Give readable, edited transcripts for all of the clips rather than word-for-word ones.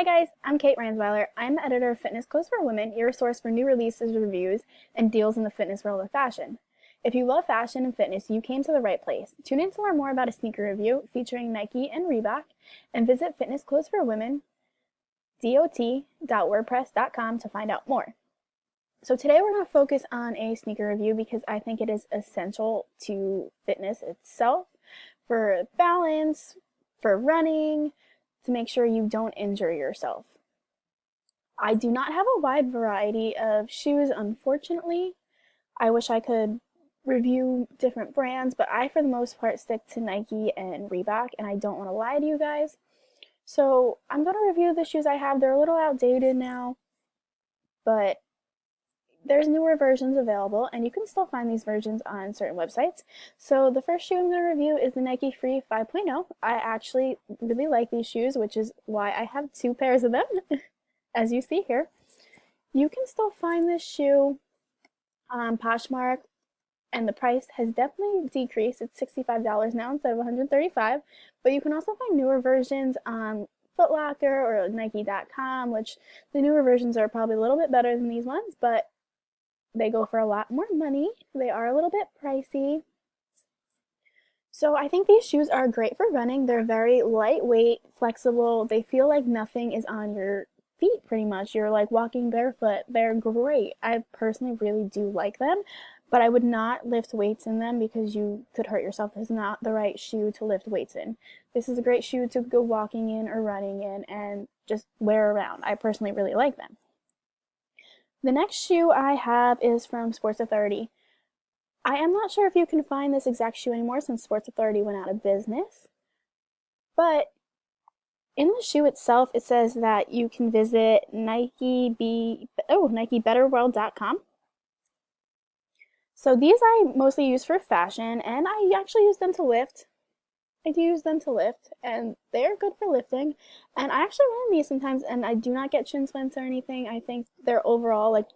guys, I'm Kate Ransweiler. I'm the editor of Fitness Clothes for Women, your source for new releases, reviews, and deals in the fitness world of fashion. If you love fashion and fitness, you came to the right place. Tune in to learn more about a sneaker review featuring Nike and Reebok, and visit Fitness Clothes for Women, dot.wordpress.com to find out more. So today we're going to focus on a sneaker review because I think it is essential to fitness itself, for balance, for running, to make sure you don't injure yourself. I do not have a wide variety of shoes, unfortunately. I wish I could review different brands, but I, for the most part, stick to Nike and Reebok, and I don't want to lie to you guys. So I'm going to review the shoes I have. They're a little outdated now, but there's newer versions available, and you can still find these versions on certain websites. So the first shoe I'm going to review is the Nike Free 5.0. I actually really like these shoes, which is why I have two pairs of them, as you see here. You can still find this shoe on Poshmark, and the price has definitely decreased. It's $65 now instead of $135, but you can also find newer versions on Foot Locker or Nike.com, which the newer versions are probably a little bit better than these ones, but they go for a lot more money. They are a little bit pricey. So I think these shoes are great for running. They're very lightweight, flexible. They feel like nothing is on your feet pretty much. You're like walking barefoot. They're great. I personally really do like them, but I would not lift weights in them because you could hurt yourself. This is not the right shoe to lift weights in. This is a great shoe to go walking in or running in and just wear around. I personally really like them. The next shoe I have is from Sports Authority. I am not sure if you can find this exact shoe anymore since Sports Authority went out of business, but in the shoe itself it says that you can visit NikeBetterWorld.com. So these I mostly use for fashion, and I actually use them to lift. I do use them to lift, and they're good for lifting. And I actually run these sometimes, and I do not get shin splints or anything. I think they're overall like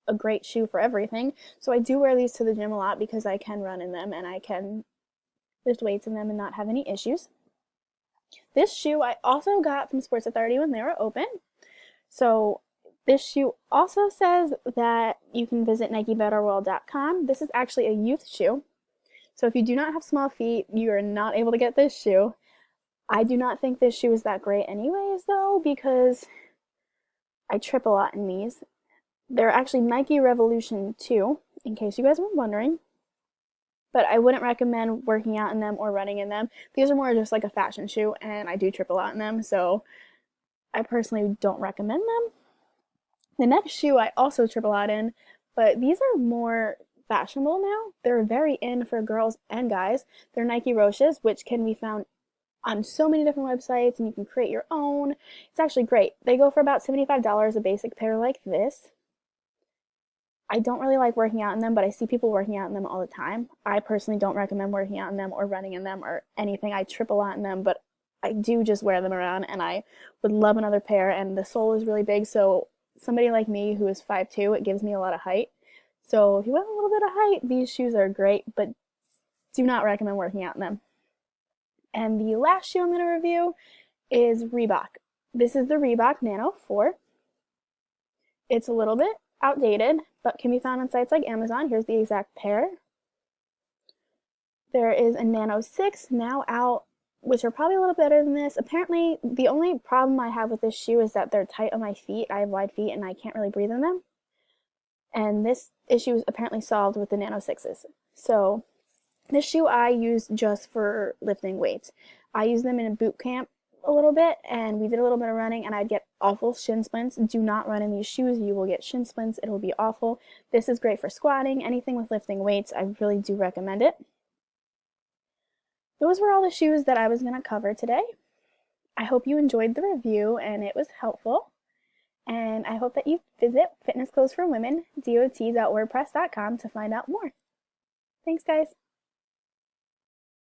a great shoe for everything. So I do wear these to the gym a lot because I can run in them and I can lift weights in them and not have any issues. This shoe I also got from Sports Authority when they were open. So this shoe also says that you can visit NikeBetterWorld.com. This is actually a youth shoe. So if you do not have small feet, you are not able to get this shoe. I do not think this shoe is that great anyways though, because I trip a lot in these. They're actually Nike Revolution 2, in case you guys were wondering. But I wouldn't recommend working out in them or running in them. These are more just like a fashion shoe, and I do trip a lot in them, so I personally don't recommend them. The next shoe I also trip a lot in, but these are more fashionable now. They're very in for girls and guys. They're Nike Roches, which can be found on so many different websites, and you can create your own. It's actually great. They go for about $75 a basic pair like this. I don't really like working out in them, but I see people working out in them all the time. I personally don't recommend working out in them or running in them or anything. I trip a lot in them, but I do just wear them around, and I would love another pair. And the sole is really big, so somebody like me who is 5'2", it gives me a lot of height. So if you want a little bit of height, these shoes are great, but do not recommend working out in them. And the last shoe I'm going to review is Reebok. This is the Reebok Nano 4. It's a little bit outdated, but can be found on sites like Amazon. Here's the exact pair. There is a Nano 6 now out, which are probably a little better than this. Apparently, the only problem I have with this shoe is that they're tight on my feet. I have wide feet and I can't really breathe in them. And this issue is apparently solved with the Nano 6s. So this shoe I use just for lifting weights. I use them in a boot camp a little bit, and we did a little bit of running, and I'd get awful shin splints. Do not run in these shoes. You will get shin splints. It will be awful. This is great for squatting, anything with lifting weights. I really do recommend it. Those were all the shoes that I was going to cover today. I hope you enjoyed the review and it was helpful. And I hope that you visit Fitness Clothes for Women, dot.wordpress.com, to find out more. Thanks, guys.